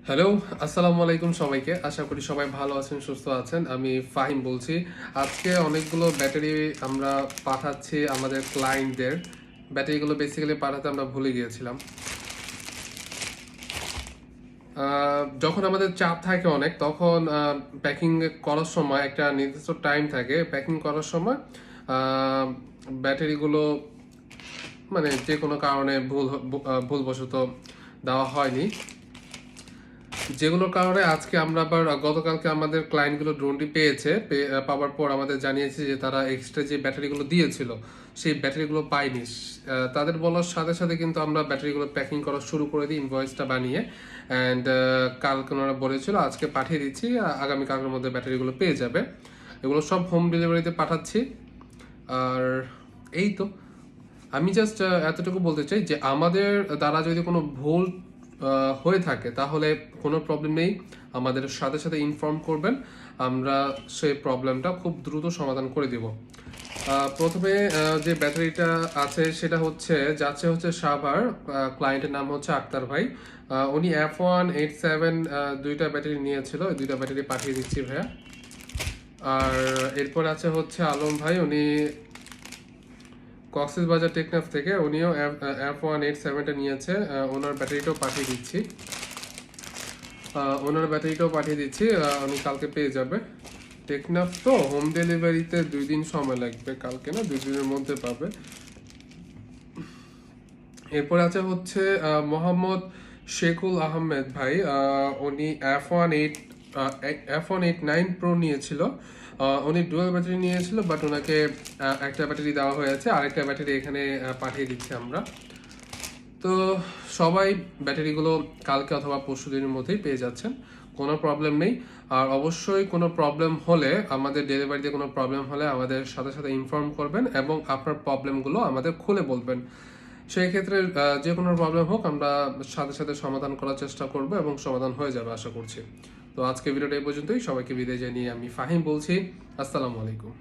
Hello, আসসালামু আলাইকুম সবাইকে। আশা করি সবাই ভালো আছেন, সুস্থ আছেন। আমি ফাহিম বলছি। আজকে অনেকগুলো ব্যাটারি আমরা পাঠাচ্ছি আমাদের ক্লায়েন্টদের। ব্যাটারিগুলো বেসিক্যালি পাঠাতে আমরা ভুলে গিয়েছিলাম। যখন আমাদের চাপ থাকে অনেক, তখন প্যাকিং করার সময় একটা নির্দিষ্ট টাইম থাকে। প্যাকিং করার সময় ব্যাটারিগুলো মানে যে কোনো কারণে ভুলবশত দেওয়া হয়নি, যেগুলোর কারণে আজকে আমরা আবার গতকালকে আমাদের ক্লায়েন্টগুলো ড্রোনটি পাওয়ার পর আমাদের জানিয়েছে যে তারা এক্সট্রা যে ব্যাটারিগুলো দিয়েছিল সেই ব্যাটারিগুলো পায়নি। তাদের বলার সাথে সাথে কিন্তু আমরা ব্যাটারিগুলো প্যাকিং করা শুরু করে দিই ইনভয়েসটা বানিয়ে। অ্যান্ড কালকে ওনারা বলেছিল আজকে পাঠিয়ে দিচ্ছি, আগামীকালের মধ্যে ব্যাটারিগুলো পেয়ে যাবে। এগুলো সব হোম ডেলিভারিতে পাঠাচ্ছি। আর এই তো, আমি জাস্ট এতটুকু বলতে চাই যে আমাদের দ্বারা যদি কোনো ভুল হয়ে থাকে তাহলে কোনো প্রবলেম নেই, আমাদের সাথে সাথে ইনফর্ম করবেন। আমরা সেই প্রবলেমটা খুব দ্রুত সমাধান করে দিব। প্রথমে যে ব্যাটারিটা আছে সেটা যাচ্ছে সাভার। ক্লায়েন্টের নাম হচ্ছে আক্তার ভাই। উনি F187 দুইটা ব্যাটারি নিয়েছিল, দুইটা ব্যাটারি পাঠিয়ে দিচ্ছি ভাইয়া। আর এরপর হচ্ছে আলম ভাই, উনি কক্সবাজার টেকনাফ থেকে, উনিও F187টা নিয়েছে। ওনার ব্যাটারিটাও পাঠিয়ে দিচ্ছি। উনি কালকে পেয়ে যাবে। টেকনাফ তো হোম ডেলিভারিতে 2 দিন সময় লাগবে, কালকে না 2 দিনের মধ্যে পাবে। এরপর হচ্ছে মোহাম্মদ শেখুল আহমেদ ভাই। উনি F189 Pro নিয়েছিল। উনি ডুয়াল ব্যাটারি নিয়েছিল, বাট ওনাকে একটা ব্যাটারি দেওয়া হয়েছে, আরেকটা ব্যাটারি এখানে পাঠিয়ে দিচ্ছি আমরা। তো সবাই ব্যাটারিগুলো কালকে অথবা পরশু দিনের মধ্যেই পেয়ে যাচ্ছেন, কোনো প্রবলেম নেই। আর অবশ্যই কোনো প্রবলেম হলে, আমাদের ডেলিভারিতে কোনো প্রবলেম হলে আমাদের সাথে সাথে ইনফর্ম করবেন এবং আপনার প্রবলেমগুলো আমাদের খুলে বলবেন। সেই ক্ষেত্রে যে কোনো প্রবলেম হোক আমরা সাথে সাথে সমাধান করার চেষ্টা করব এবং সমাধান হয়ে যাবে আশা করছি। তো আজকে ভিডিওটা এই পর্যন্তই। সবাইকে বিদায় জানিয়ে আমি ফাহিম বলছি। আসসালামু আলাইকুম।